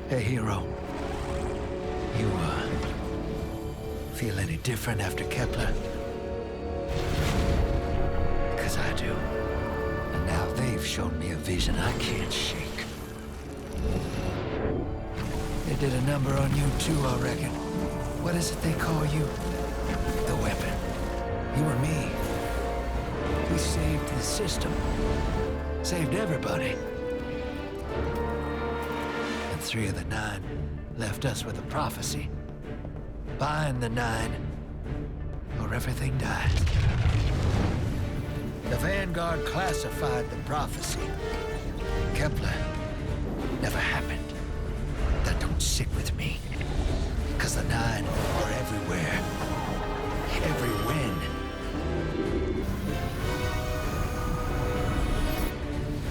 Hey, Hero. You, feel any different after Kepler? Because I do. And now they've shown me a vision I can't shake. They did a number on you too, I reckon. What is it they call you? The Weapon. You and me. We saved the system. Saved everybody. And 3 of the 9 left us with a prophecy. Bind the 9, or everything dies. The Vanguard classified the prophecy. Kepler never happened. That don't sit with me. Because the 9 are everywhere. Every when.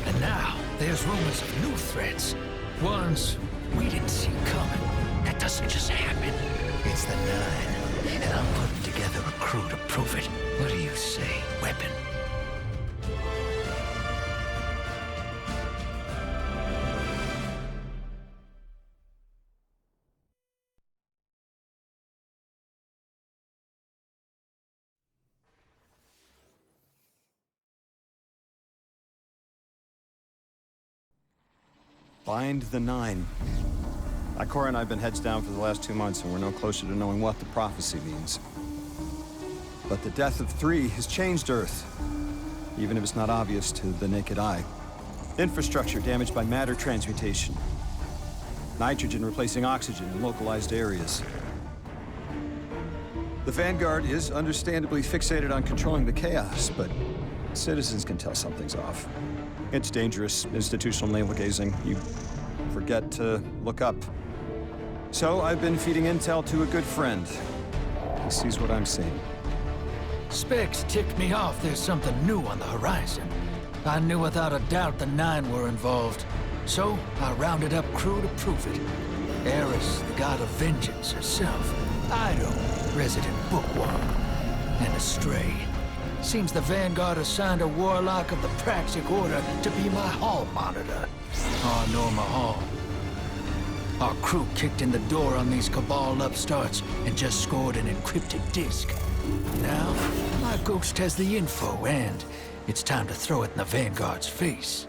And now, there's rumors of new threats. Ones we didn't see coming. That doesn't just happen. It's the 9, and I'm putting together a crew to prove it. What do you say, Weapon? Bind the 9. Ikora and I have been heads down for the last 2 months, and we're no closer to knowing what the prophecy means. But the death of 3 has changed Earth, even if it's not obvious to the naked eye. Infrastructure damaged by matter transmutation. Nitrogen replacing oxygen in localized areas. The Vanguard is understandably fixated on controlling the chaos, but citizens can tell something's off. It's dangerous, institutional navel-gazing. You forget to look up. So I've been feeding intel to a good friend. He sees what I'm seeing. Specs ticked me off there's something new on the horizon. I knew without a doubt the 9 were involved. So I rounded up crew to prove it. Eris, the god of vengeance herself. Ido, resident bookworm. And Astray. Seems the Vanguard assigned a warlock of the Praxic Order to be my hall monitor. Oh, Norma Hall. Our crew kicked in the door on these Cabal upstarts and just scored an encrypted disk. Now, my ghost has the info, and it's time to throw it in the Vanguard's face.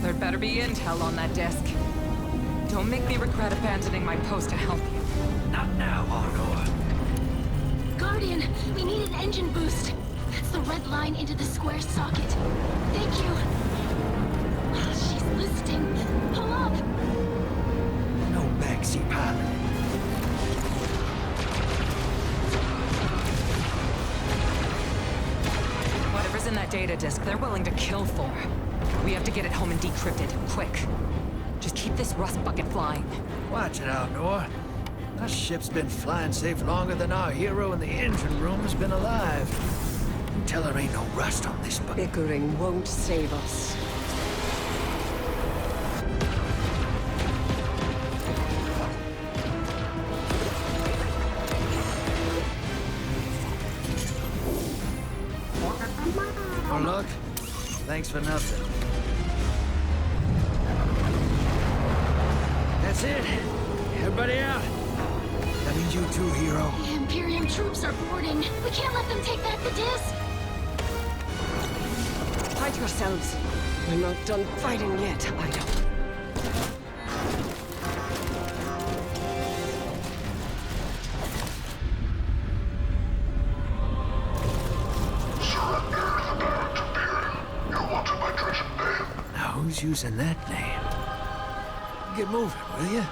There'd better be intel on that disk. Don't make me regret abandoning my post to help you. Not now, Arnor. Guardian, we need an engine boost. That's the red line into the square socket. Thank you. She's listening. Pull up. No backseat pilot. Whatever's in that data disk, they're willing to kill for. We have to get it home and decrypted, quick. Just keep this rust bucket flying. Watch it out, Nor. Our ship's been flying safe longer than our hero in the engine room has been alive. You tell her ain't no rust on this bucket. Bickering won't save us. Oh, look. Thanks for nothing. That's it. Everybody out. That means you too, Hero. The Imperium troops are boarding. We can't let them take back the disc. Hide yourselves. We're not done fighting yet, Ido. Who's using that name? Get moving, will you?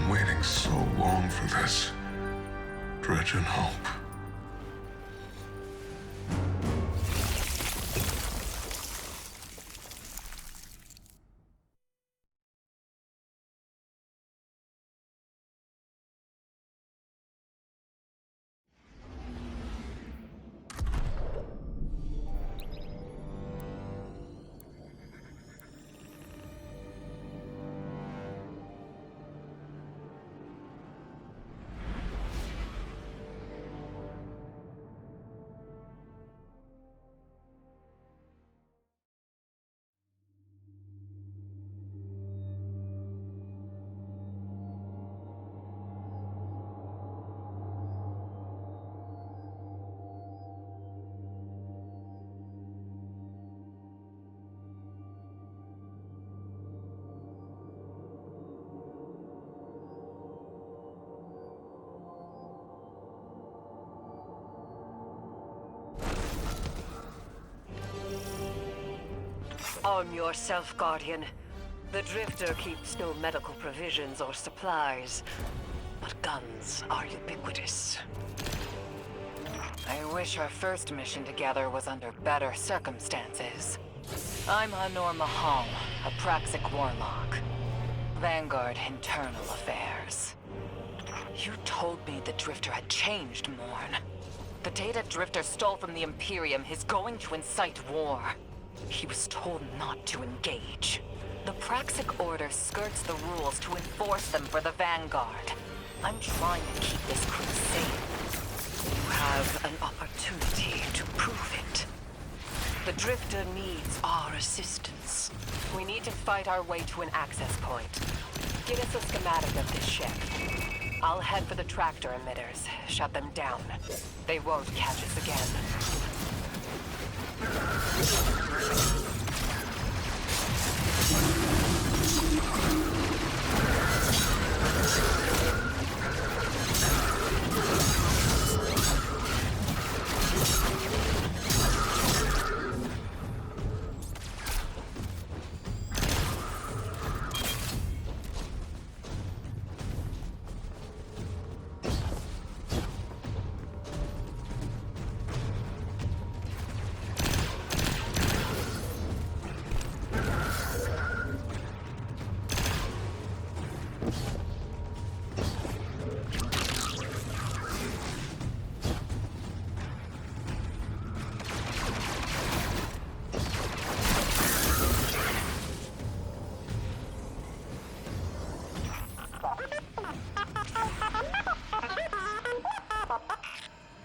been waiting so long for this. Dredge and hope. Arm yourself, Guardian. The Drifter keeps no medical provisions or supplies, but guns are ubiquitous. I wish our first mission together was under better circumstances. I'm Hanor Mahal, a Praxic warlock. Vanguard Internal Affairs. You told me the Drifter had changed, Morn. The data Drifter stole from the Imperium is going to incite war. He was told not to engage. The Praxic Order skirts the rules to enforce them for the Vanguard. I'm trying to keep this crew safe. You have an opportunity to prove it. The Drifter needs our assistance. We need to fight our way to an access point. Get us a schematic of this ship. I'll head for the tractor emitters, shut them down. They won't catch us again.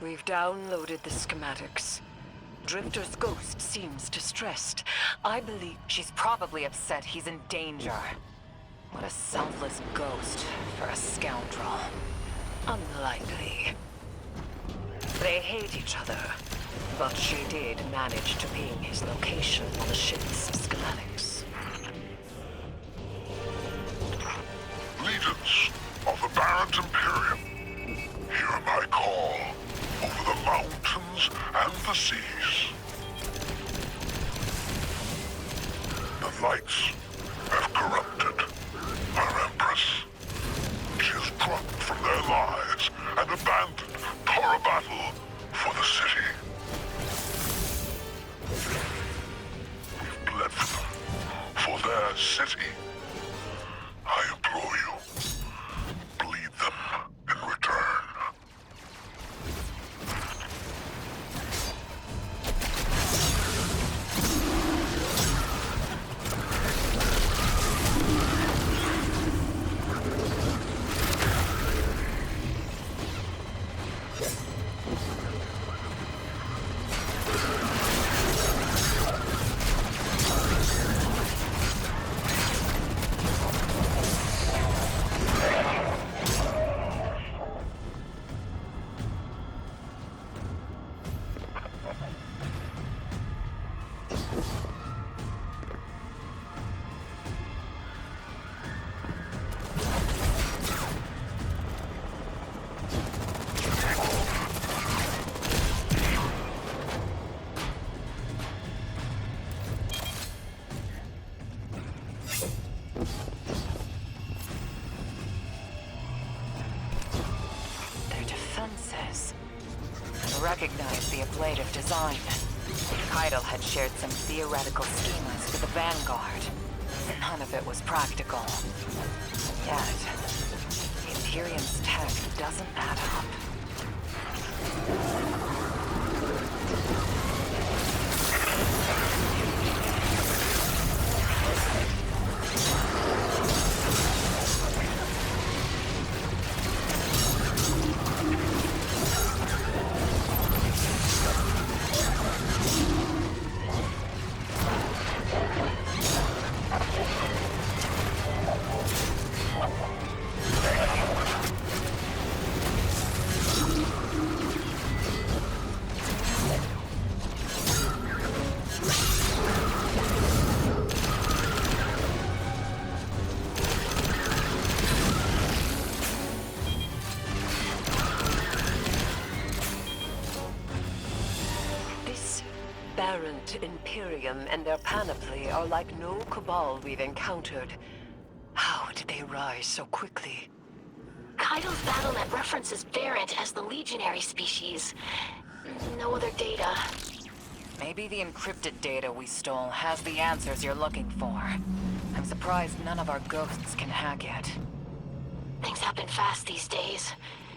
We've downloaded the schematics. Drifter's ghost seems distressed. I believe she's probably upset he's in danger. What a selfless ghost for a scoundrel. Unlikely. They hate each other, but she did manage to ping his location on the ship's schematics. Legions of the Barrens Imperium, hear my call over the mountains and the seas. The lights have corrupted our Empress. She has dropped from their lives and abandoned Torobatl for the city. We've bled for them, for their city. I implore you, bleed them in return. is. I recognized the ablative design. Keitel had shared some theoretical schemas with the Vanguard. None of it was practical. Yet, the Imperium's tech doesn't add up. Aberrant Imperium and their panoply are like no Cabal we've encountered. How did they rise so quickly? Keitel's battlenet references Varant as the legionary species. No other data. Maybe the encrypted data we stole has the answers you're looking for. I'm surprised none of our ghosts can hack it. Things happen fast these days.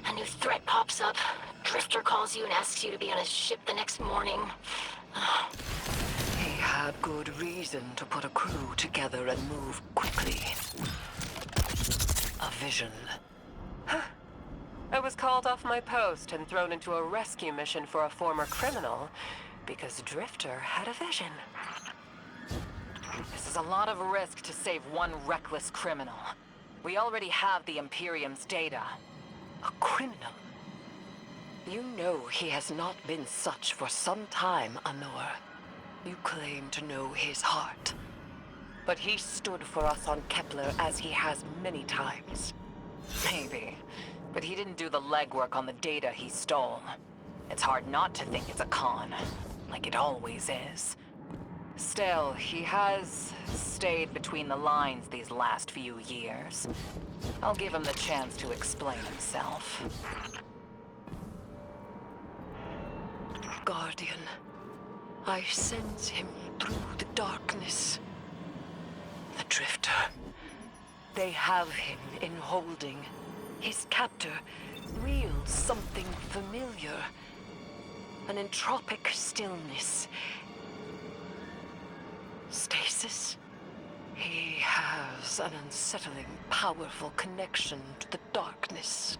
A new threat pops up. Drifter calls you and asks you to be on his ship the next morning. He had good reason to put a crew together and move quickly. A vision. I was called off my post and thrown into a rescue mission for a former criminal because Drifter had a vision. This is a lot of risk to save one reckless criminal. We already have the Imperium's data. A criminal? You know he has not been such for some time, Anor. You claim to know his heart. But he stood for us on Kepler as he has many times. Maybe. But he didn't do the legwork on the data he stole. It's hard not to think it's a con, like it always is. Still, he has stayed between the lines these last few years. I'll give him the chance to explain himself. Guardian, I sense him through the darkness. The Drifter. They have him in holding. His captor wields something familiar. An entropic stillness. Stasis? He has an unsettling, powerful connection to the darkness.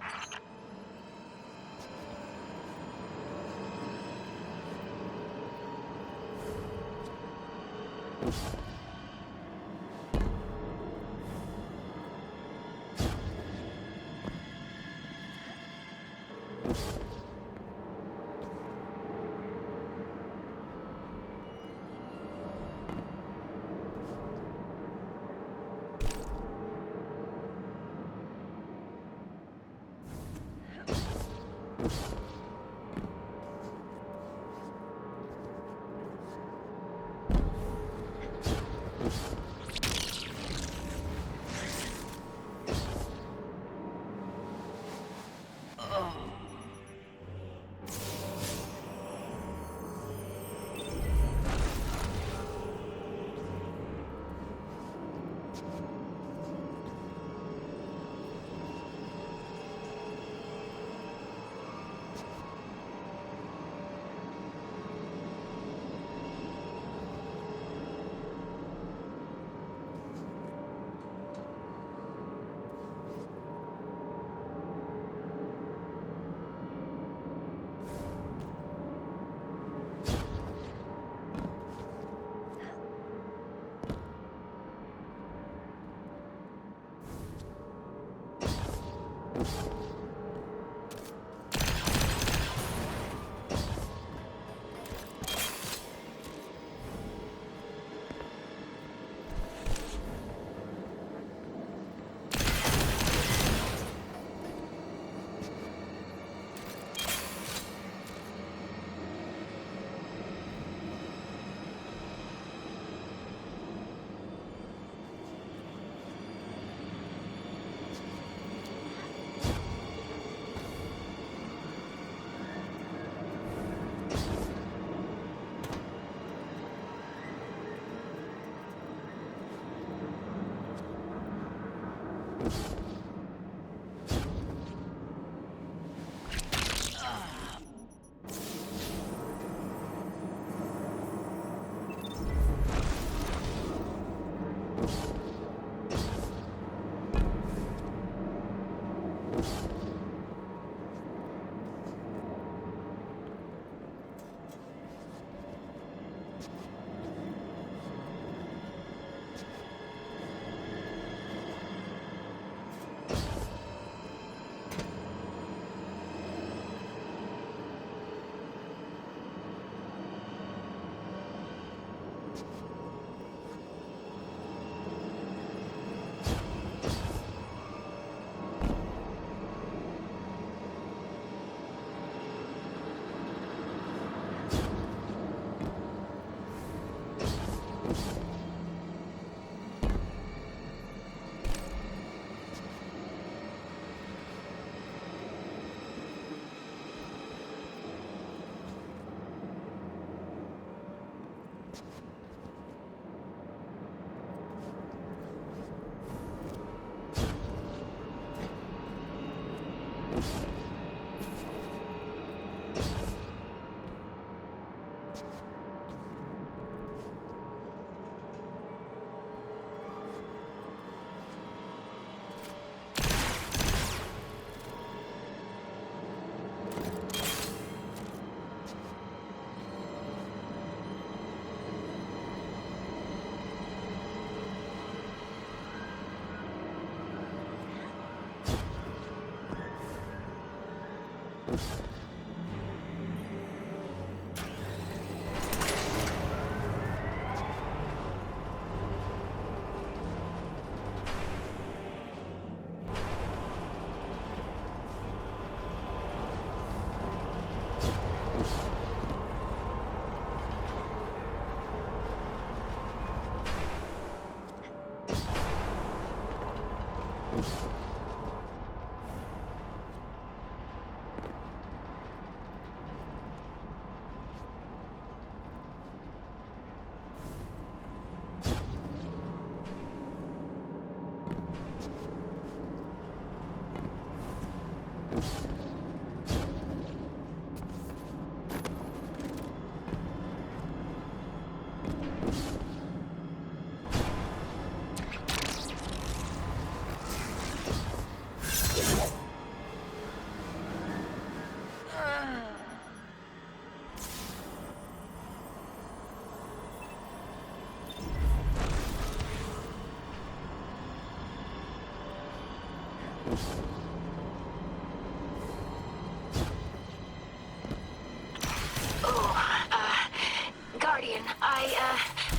Guardian, I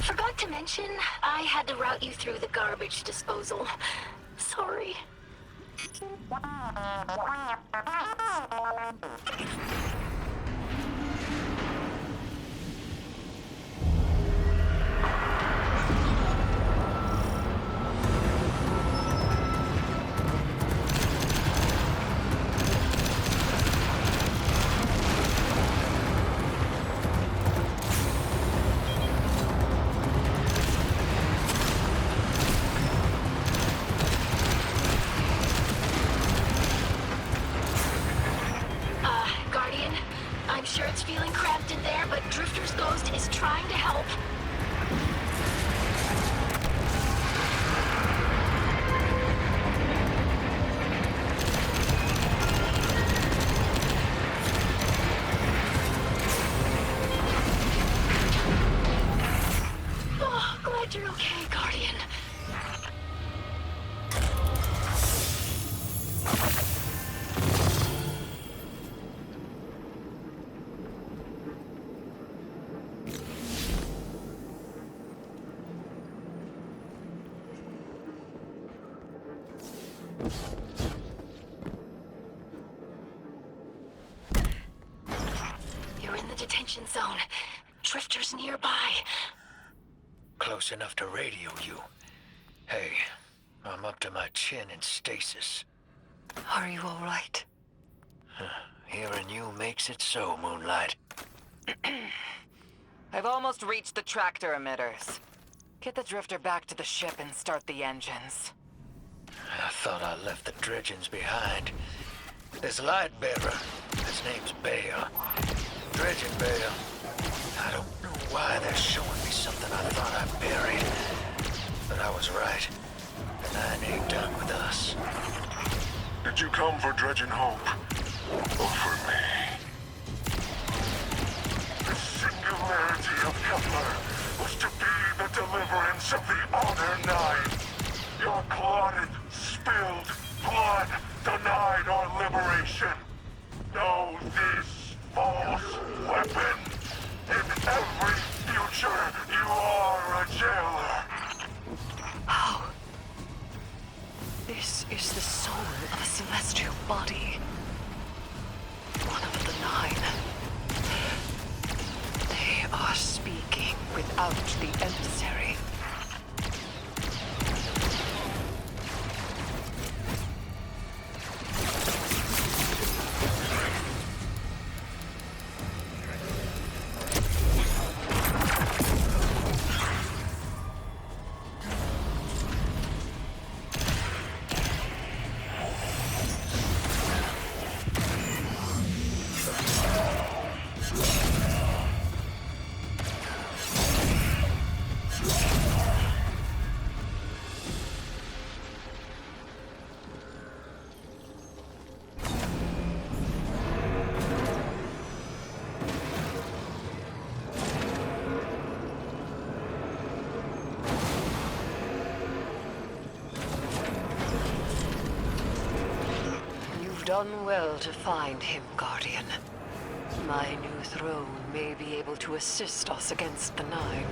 forgot to mention I had to route you through the garbage disposal. Sorry. Guardian, I'm sure it's feeling cramped in there, but Drifter's Ghost is trying to help. Oh, glad you're okay, Guardian. You're in the detention zone. Drifter's nearby. Close enough to radio you. Hey, I'm up to my chin in stasis. Are you all right? Hearing you makes it so, Moonlight. I've almost reached the tractor emitters. Get the drifter back to the ship and start the engines. I thought I left the dredgings behind. This light bearer, his name's Bale. Dredging Bale. I don't know why they're showing me something I thought I buried. But I was right. The Nine ain't done with us. Did you come for Dredging Hope? Or for me? The singularity of Kepler was to be the deliverance of the Honor Nine. Your clotted, spilled blood denied our liberation. Know this false weapon. In every future, you are a jailer. How? This is the soul of a celestial body. One of the Nine. They are speaking without the emissary. done well to find him, Guardian. My new throne may be able to assist us against the Nine.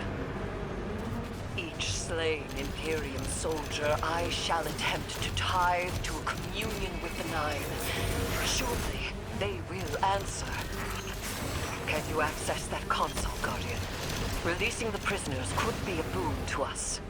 Each slain Imperium soldier I shall attempt to tithe to a communion with the Nine. Surely they will answer. Can you access that console, Guardian? Releasing the prisoners could be a boon to us.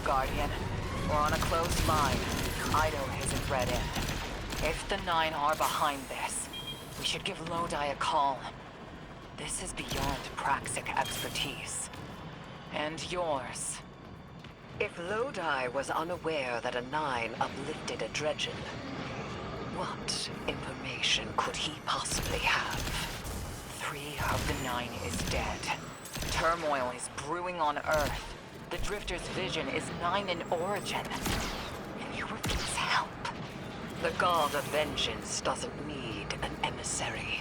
Guardian. We're on a closed line. Eido isn't read in. If the Nine are behind this, we should give Lodi a call. This is beyond Praxic expertise. And yours. If Lodi was unaware that a Nine uplifted a Dredgen, what information could he possibly have? 3 of the 9 is dead. Turmoil is brewing on Earth. The Drifter's vision is 9 in origin. And you refuse help. The God of Vengeance doesn't need an emissary.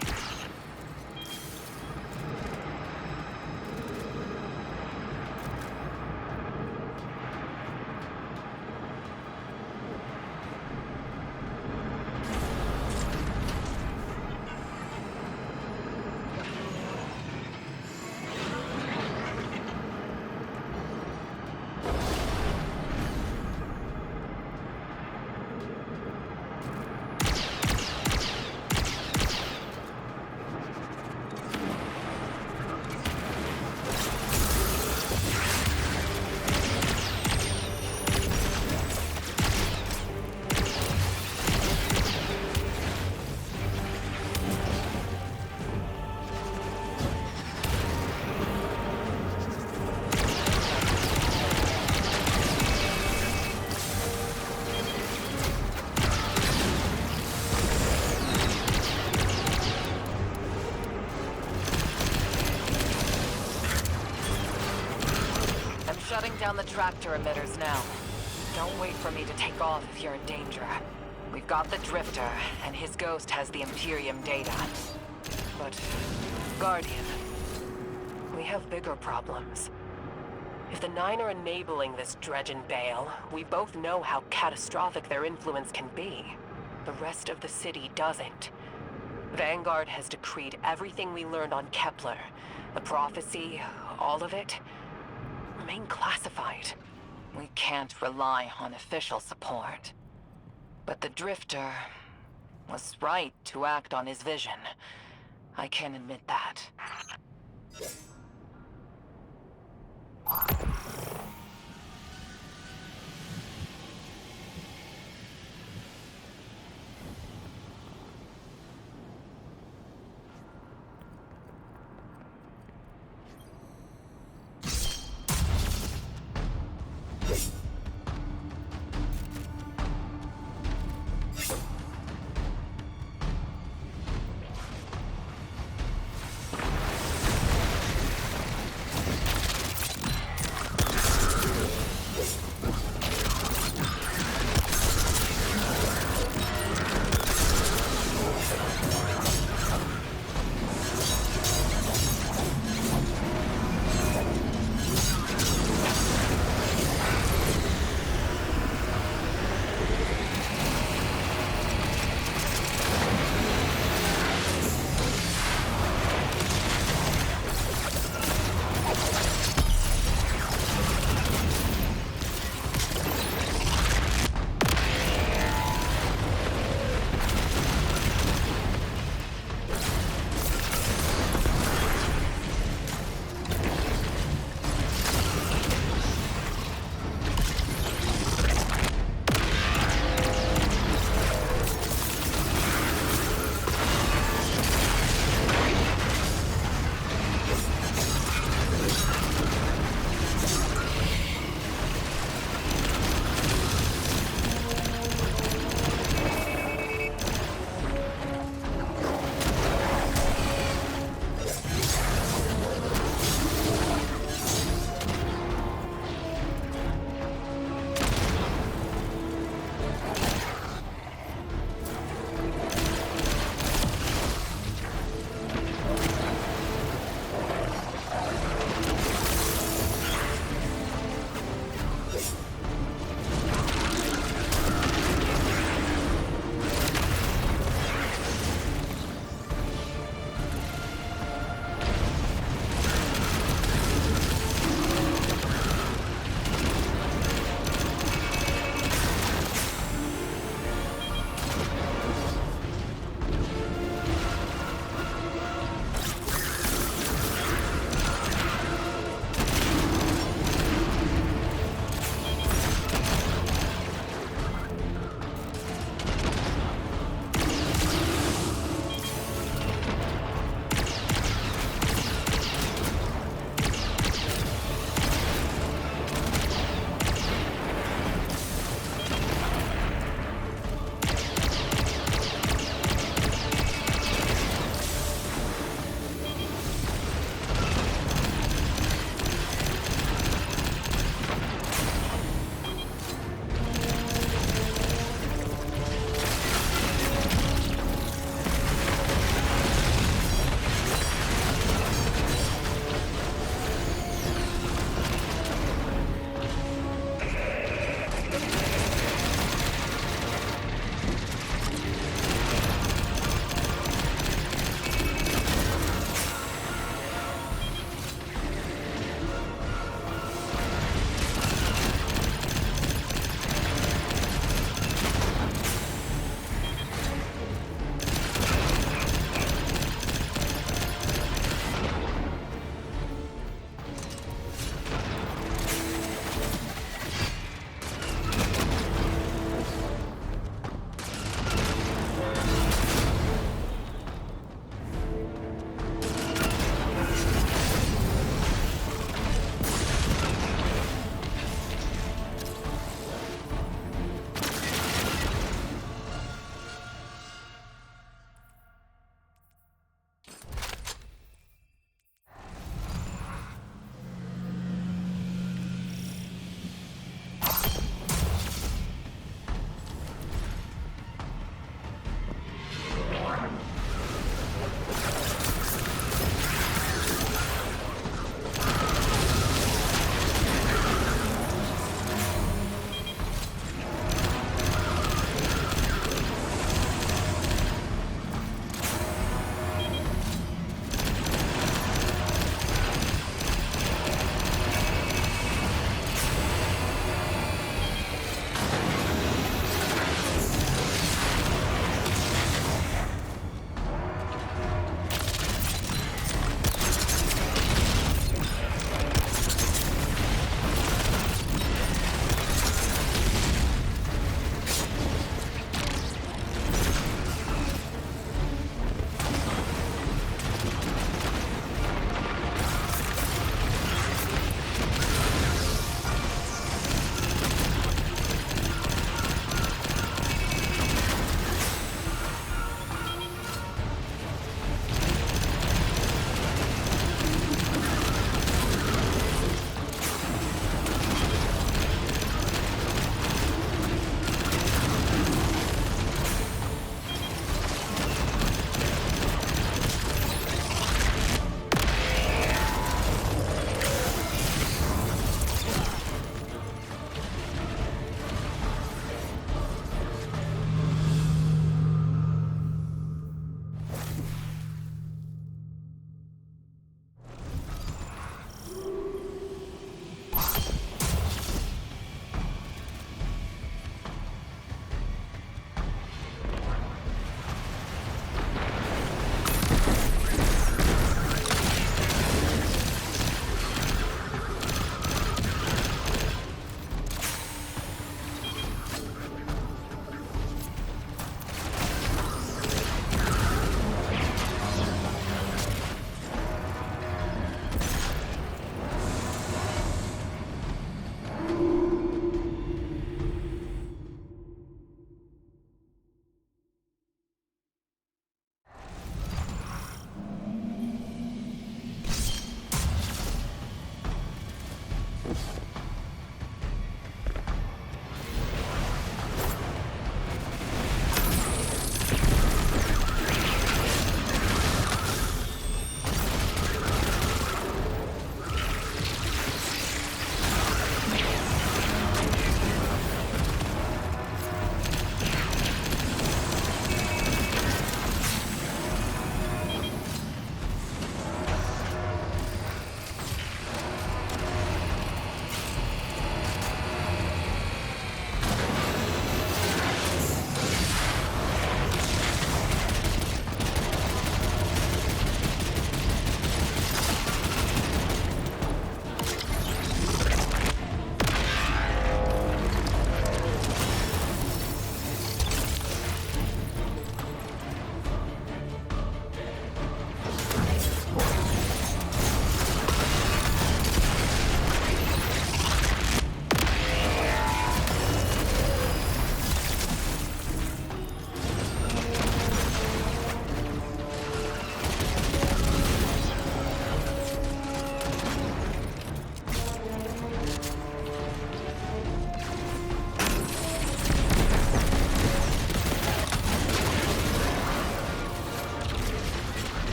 Shutting down the tractor emitters now. Don't wait for me to take off if you're in danger. We've got the Drifter, and his ghost has the Imperium data. But, Guardian, we have bigger problems. If the Nine are enabling this Dredge and Bale, we both know how catastrophic their influence can be. The rest of the city doesn't. Vanguard has decreed everything we learned on Kepler, the prophecy, all of it, remain classified. We can't rely on official support. But the Drifter was right to act on his vision. I can admit that.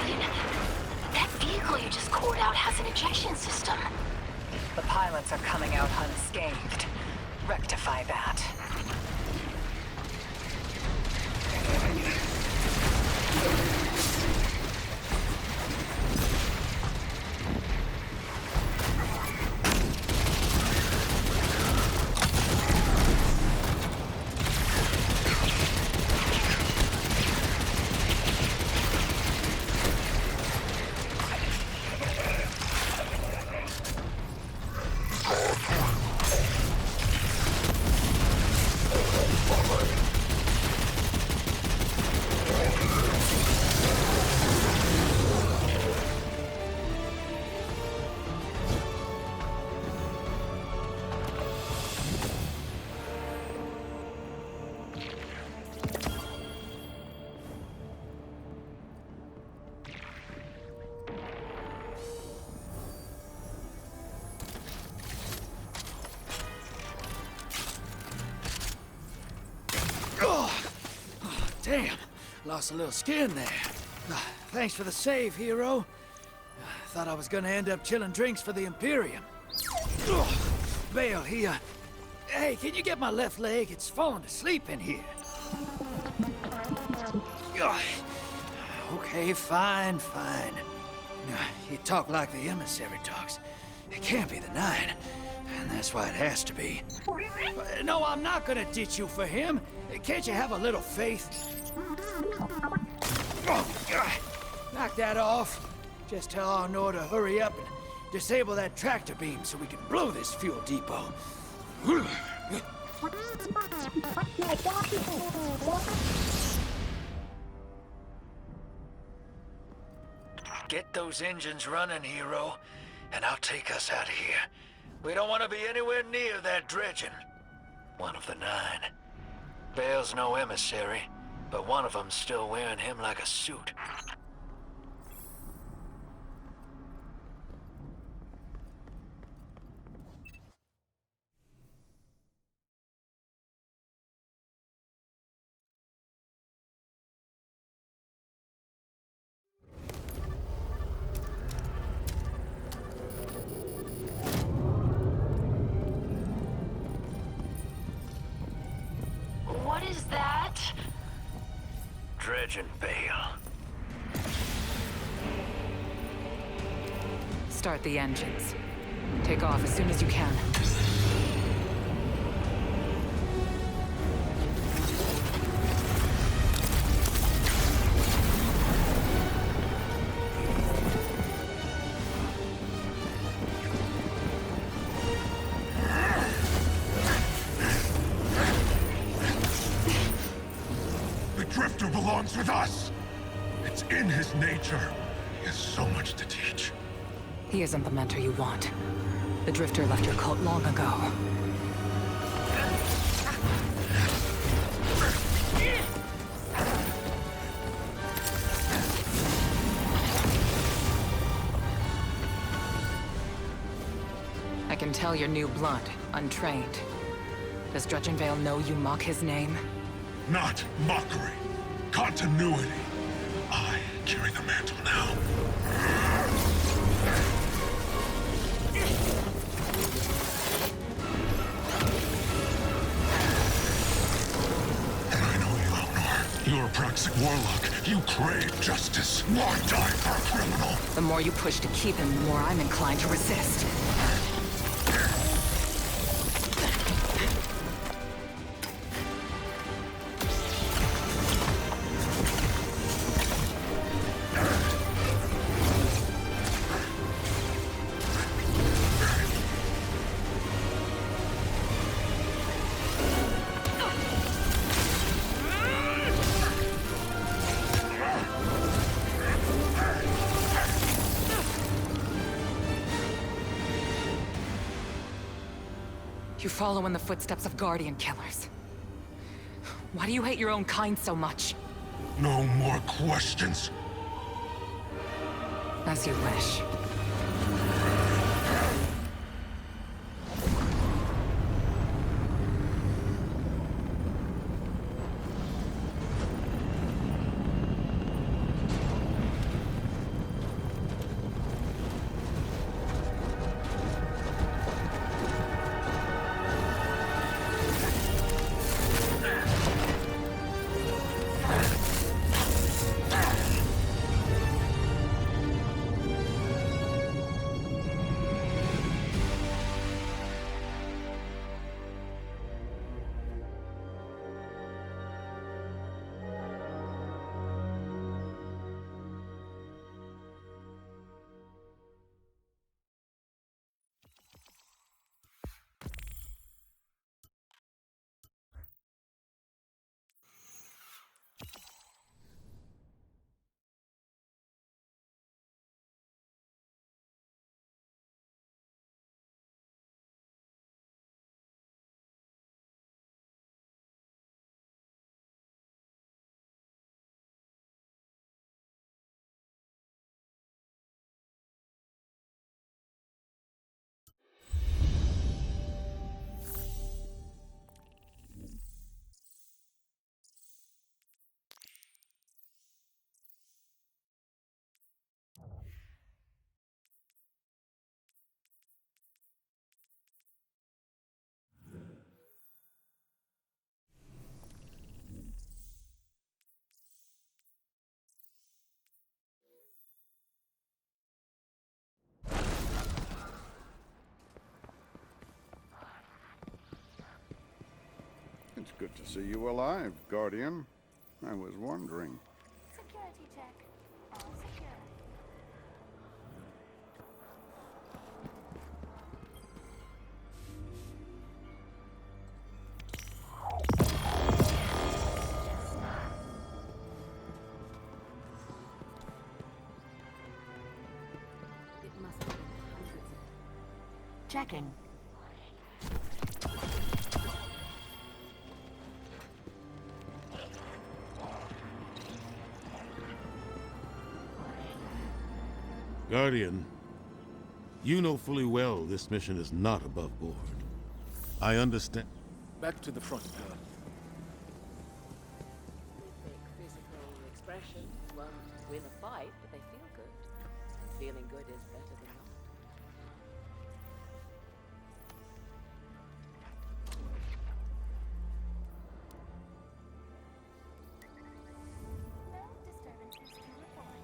Guardian. That vehicle you just cored out has an ejection system. The pilots are coming out unscathed. Rectify that. Damn, lost a little skin there. Thanks for the save, hero. Thought I was gonna end up chilling drinks for the Imperium. Bale, hey, can you get my left leg? It's falling asleep in here. Okay, fine. You talk like the emissary talks. It can't be the Nine, and that's why it has to be. No, I'm not gonna ditch you for him. Can't you have a little faith? Knock that off. Just tell Arnor to hurry up and disable that tractor beam so we can blow this fuel depot. Get those engines running, hero, and I'll take us out of here. We don't want to be anywhere near that dredging. One of the Nine. Bale's no emissary, but one of them's still wearing him like a suit. What is that? Dredging, Bale. Start the engines. Take off as soon as you can. The Drifter belongs with us! It's in his nature. He has so much to teach. He isn't the mentor you want. The Drifter left your cult long ago. I can tell you're new blood, untrained. Does Drudgenvale know you mock his name? Not mockery. Continuity. I carry the mantle now. And I know you, Elnor. You're a Praxic warlock. You crave justice. Why die for a criminal? The more you push to keep him, the more I'm inclined to resist. You follow in the footsteps of Guardian killers. Why do you hate your own kind so much? No more questions. As you wish. It's good to see you alive, Guardian. I was wondering. Security check. All secure. It must have been hundreds of... Checking. Guardian, you know fully well this mission is not above board. I understand. Back to the front, Helen. They fake physical expressions won't win a fight, but they feel good. And feeling good is better than not. No disturbances to report.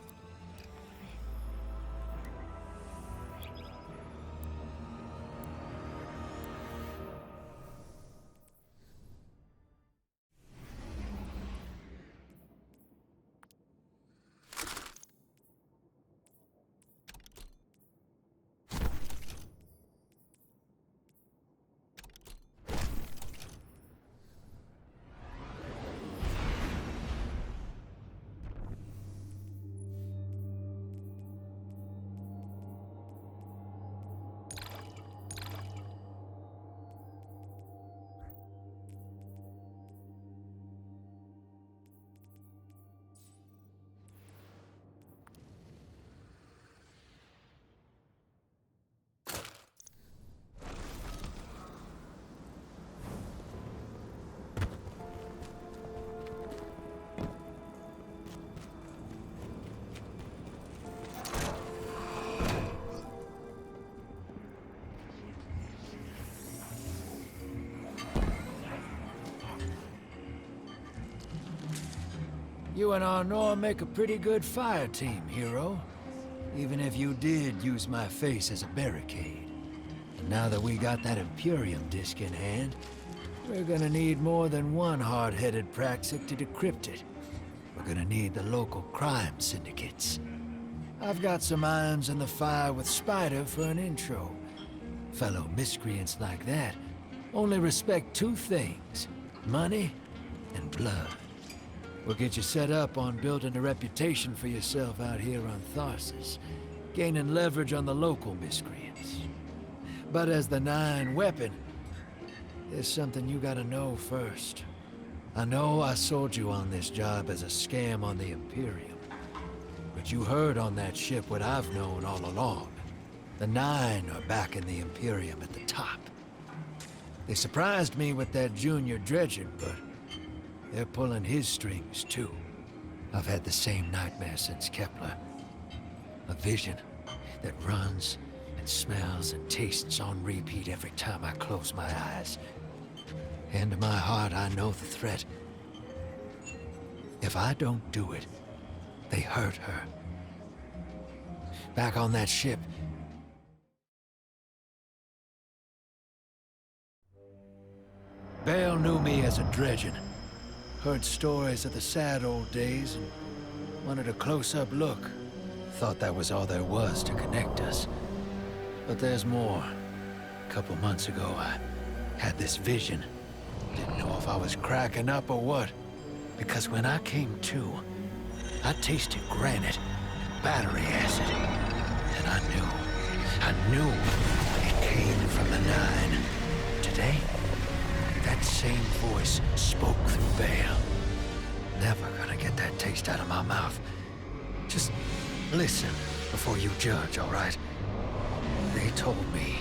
You and Arnor make a pretty good fire team, hero. Even if you did use my face as a barricade. And now that we got that Imperium disk in hand, we're gonna need more than one hard-headed Praxic to decrypt it. We're gonna need the local crime syndicates. I've got some irons in the fire with Spider for an intro. Fellow miscreants like that only respect two things: money and blood. We'll get you set up on building a reputation for yourself out here on Tharsis, gaining leverage on the local miscreants. But as the Nine weapon, there's something you gotta know first. I know I sold you on this job as a scam on the Imperium, but you heard on that ship what I've known all along. The Nine are back in the Imperium at the top. They surprised me with that Junior Dredger, but they're pulling his strings, too. I've had the same nightmare since Kepler. A vision that runs and smells and tastes on repeat every time I close my eyes. And in my heart, I know the threat. If I don't do it, they hurt her. Back on that ship, Bale knew me as a Dredgen. Heard stories of the sad old days and wanted a close-up look. Thought that was all there was to connect us. But there's more. A couple months ago, I had this vision. Didn't know if I was cracking up or what. Because when I came to, I tasted granite and battery acid. And I knew it came from the Nine. Today, that same voice spoke through Bale. Never gonna get that taste out of my mouth. Just listen before you judge, all right? They told me.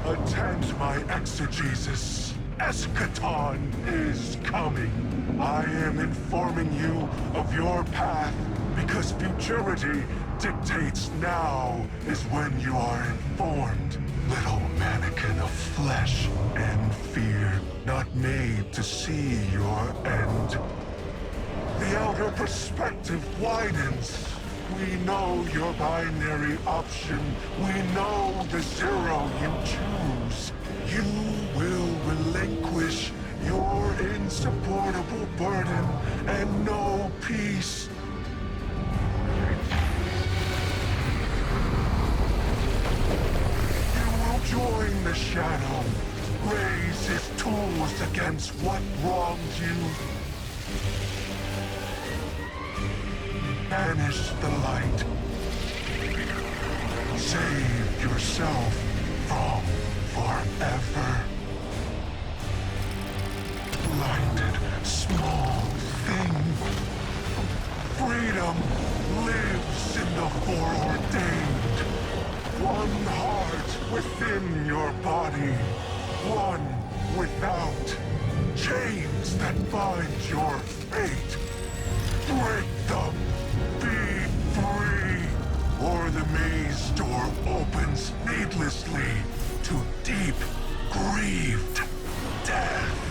Attend my exegesis. Eschaton is coming. I am informing you of your path because futurity dictates now is when you are informed. Little mannequin of flesh and fear, not made to see your end. The outer perspective widens. We know your binary option. We know the zero you choose. You will relinquish your insupportable burden and know peace. You will join the Shadow, raise his tools against what wronged you. Banish the light. Save yourself from forever. Blinded, small thing. Freedom lives in the foreordained. One heart within your body. One without. Chains that bind your fate. Break them. Be free. Or the maze door opens needlessly to deep, grieved death.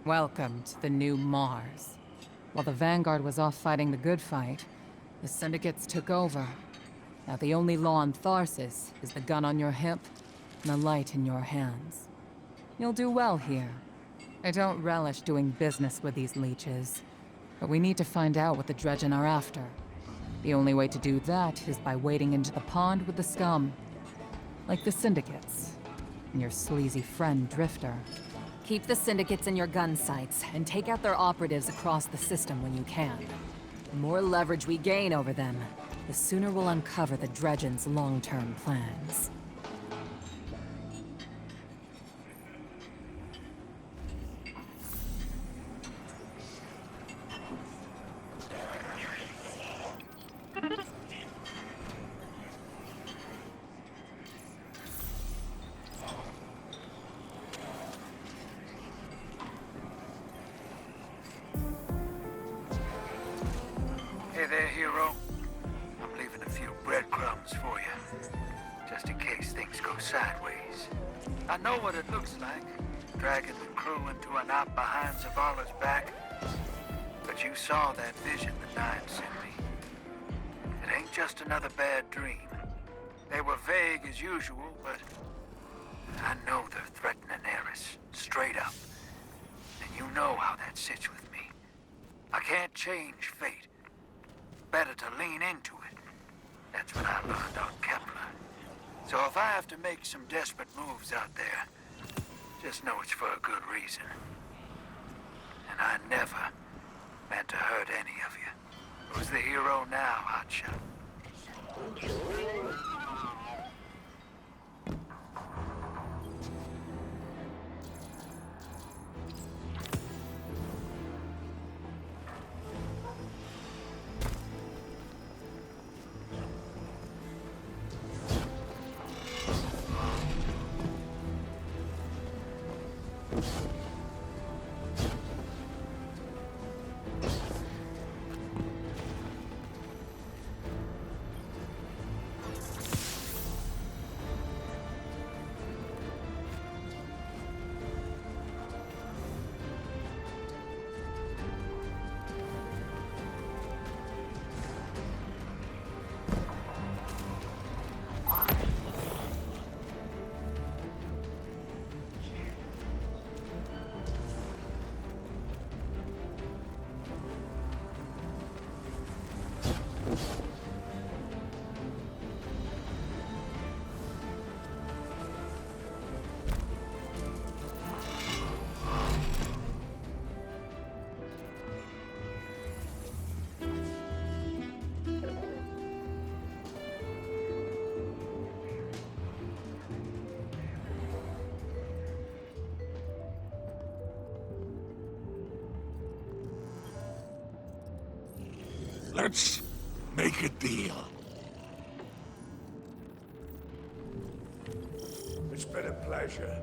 Welcome to the new Mars. While the Vanguard was off fighting the good fight, the Syndicates took over. Now the only law on Tharsis is the gun on your hip and the light in your hands. You'll do well here. I don't relish doing business with these leeches, but we need to find out what the Dredgen are after. The only way to do that is by wading into the pond with the scum. Like the Syndicates. And your sleazy friend, Drifter. Keep the Syndicates in your gun sights, and take out their operatives across the system when you can. The more leverage we gain over them, the sooner we'll uncover the Dredgen's long-term plans. Hey there, hero. I'm leaving a few breadcrumbs for you, just in case things go sideways. I know what it looks like, dragging the crew into a knot behind Zavala's back. But you saw that vision the Nine sent me. It ain't just another bad dream. They were vague as usual, but I know they're threatening Eris, straight up. And you know how that sits with me. I can't change fate. Better to lean into it. That's what I learned on Kepler. So if I have to make some desperate moves out there, just know it's for a good reason. And I never meant to hurt any of you. Who's the hero now, Hotshot? Let's make a deal. It's been a pleasure.